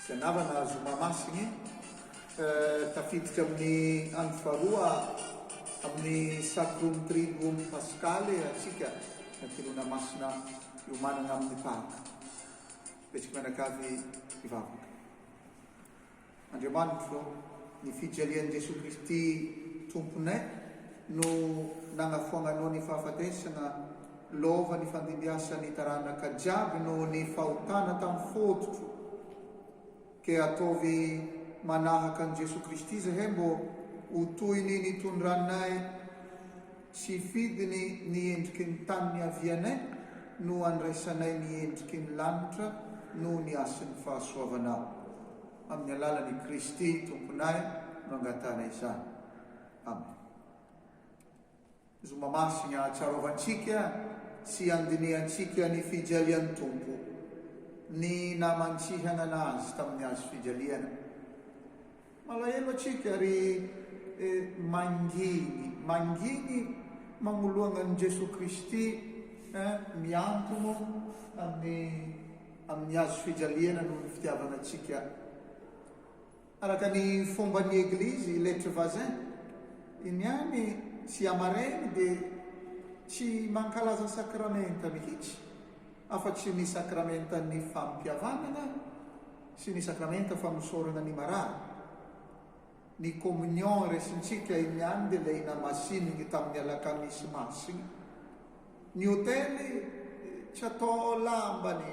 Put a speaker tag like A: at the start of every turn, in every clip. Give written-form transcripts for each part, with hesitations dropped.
A: Sanavana zoma masiny tafiditra amin'ny andro faharoa amin'ny sakromy trigomy paskaly atsika natirona masina io manana amin'ny Paka. Petsika manakavy ivavaka. Andriamanitro ny fijalian'i Jesu Kristy tomponay no nagnafoagnanao ny fahafatesana lova ny fandimbiasany taranaka jiaby no ny fahotana tamin'ny fototro ke ataovy manahaka an Jesu Kristy zahay mbo ho toy ny tondranay sy fidiny ny endriky ny tany niavianay no andraisanay ny endriky ny lanitra no ny asin'ny fahasoavanao. Amin'ny alalan'i Kristy tomponay no angatana izany. Amen. Zoma masina tsarovansika sy andiniantsika ny fijalian'ny tompo ny namantsihana anazy tamin'ny azo fijaliana. Malahelo atsika ary manginy magnoloangan'i Jesu Kristy miantono amin'ny azo fijaliana noho ny fitiavana atsika. Araka ny fomba ny Eglizy lettre vazin, iniany sy amarainy dia tsy mankalaza sakramenta mihitsy, afa-tsy ny sakramenta ny fampiavanana sy ny sakramenta famosorana ny marary. Ny communion resintsika iniany dia ilay namasininy tamin'ny alakamisy masiny. Ny hotely tsy atao lambany,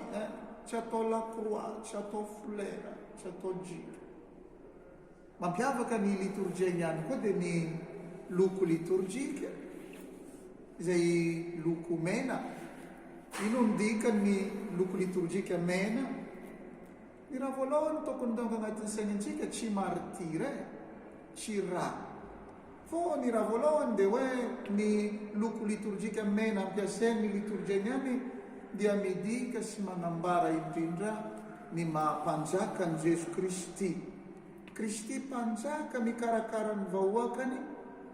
A: tsy atao lacroix, tsy atao folera, tsy atao jiro. Mampiavaka ny liturgia ihany koa dia ny loko liturgika, izay loko mena. Ino ny dikan'ny loko liturgika mena? Ny raha voalohany tokony tonga agnatin'ny sainantsika tsy martire, tsy rà. Fô ny raha voalohany dia hoe ny loko liturgika mena ampiasain'ny liturgia ihany dia midika sy manambara indrindra ny mahampanjaka an Jesu Kristy. Kristy mpanjaka mikarakara ny vahoakany,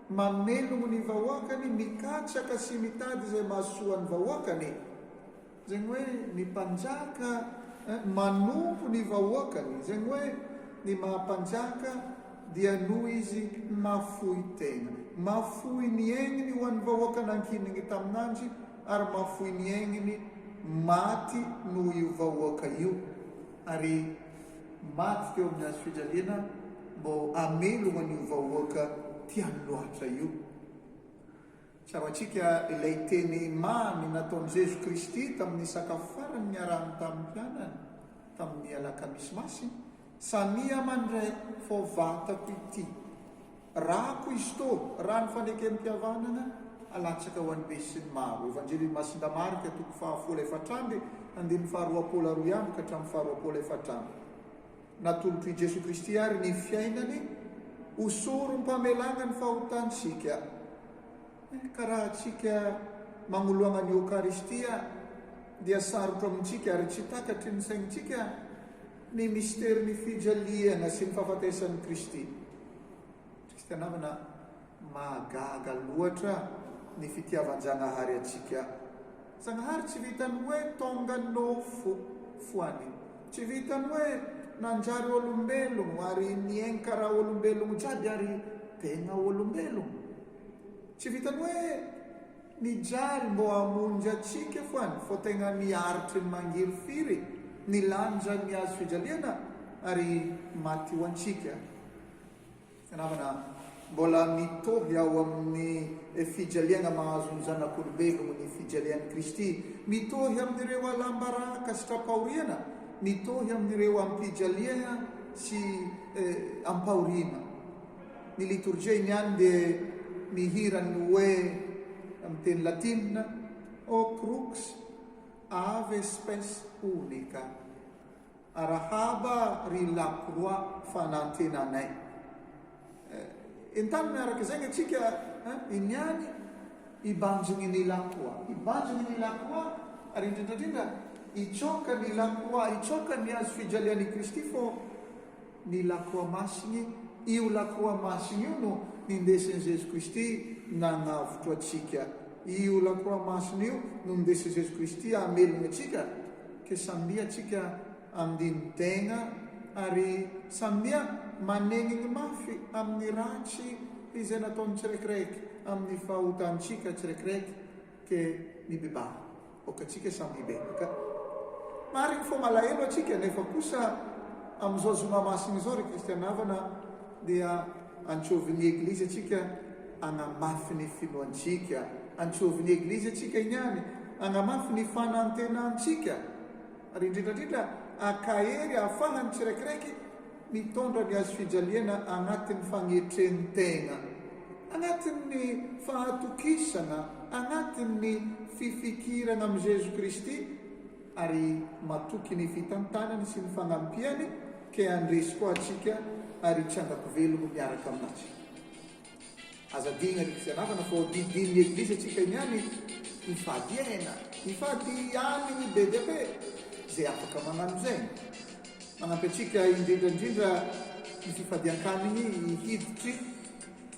A: mamelogno ny vahoakany, mikatsaka sy mitady izay mahasoa ny vahoakany. Zegny hoe ny mpanjaka manompo ny vahoakany. Zegny hoe ny mahampanjaka dia noho izy mafoy tena, mafoy ny aigniny ho an'ny vahoakany ankininy taminandry, ary mafoy ny aigniny maty noho io vahoaka io. Ary maty teo amin'ny azo fijaliana mbo amelogno an'io vahoaka tiany loatra io. Tsara atsika ilay teny mamy nataon'i Jesu Kristy tamin'ny sakafo farany niarahany tamin'ny mpianany tamin'ny alakamisy masiny. Samia mandray fô vatako ity, rako izy tô, raha ny fanekem-piavanana alatsaka ho an'ny be sy ny maro. Evangelin'i Masinda Marika 10:4 andininy faharoapolo aroa ihany ka hatramin'ny faharoapolo efatra. Natolotry i Jesu Kristy ary ny fiainany hosoro-mpamelana ny fahotantsika. Karaha atsika magnoloana ny Eukaristia dia sarotro amintsika ary tsy takatry ny saintsika ny mistera ny fijaliana sy ny fahafatesan'i Kristy. Kristianavana mahagaga loatra ny fitiavan-Janahary atsika. Janahary tsy vitany hoe tonganao foany, tsy vitany hoe nanjary olombelogno ary niaigny karaha olombelogno jiaby ary tena olombelogno. Tsy vitany hoe nijary mbo hamonjy atsika foany, fô tegna niaritry ny mangiry firy, nilanja ny azo fijaliana ary maty ho antsika. Kanavana mbola mitohy ao amin'ny fijaliana mahazo ny zanak'olombelogno ny fijalian'i Kristy, mitohy amin'ireo alambaraka sy trapahoriana, mitohy amin'ireo ampijaliana sy ampahoriana. Ny liturgia iniany dia mihirany hoe amin'ny teny latina o crux ave spes unica, arahaba ry lacroix fanantenanay. Entany miaraka zegny atsika iniany ibanjiny ny lacroix, ibanjiny ny lacroix ary indrindrandrindra itsoka ny lacroix, itsoka ny azo fijalian'i Kristy. Fô ny lacroix masiny, io lacroix masiny io no nindesin'i Jesu Kristy nanavotro atsika. Io lacroix masiny io no nindesin'i Jesu Kristy amelogno atsika, ke samby atsika andiny tegna ary samia maneniny mafy amin'ny ratsy izay nataony tsiraikraiky amin'ny fahotantsika tsiraikraiky ke mibeba okatsika samy bebaka mariny fo malahelo atsika nefa kosa amin'izao zoma masiny izao ry kristianavana dia antsoviny eglizy atsika anamafy ny finoantsika, antsoviny eglizy atsika inyany anamafy ny fanantenantsika ary indrindrandrindra akahery ahafahany tsiraikiraiky mitondra ny azo fijaliana anatin'ny fagnetren'ny tegna, anatin'ny fahatokisana, anatin'ny fifikirana amin'ny Jesu Kristy ary matoky ny fitantanany sy ny fanampiany ke andresy koa atsika ary tsangako velono miaraka aminazy. Azadina ry kristianavana fa didin'ny eglizy atsika inyany mifady aina, mifady any be dia be zay afaka magnano zay, manampy atsika indrindrandrindra ny fifadian-kaniny hiditry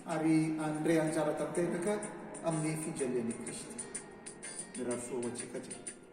A: ary andray anjara tanteraka amin'ny fijalian'i Kristy. Mirarosoa atsika atsika.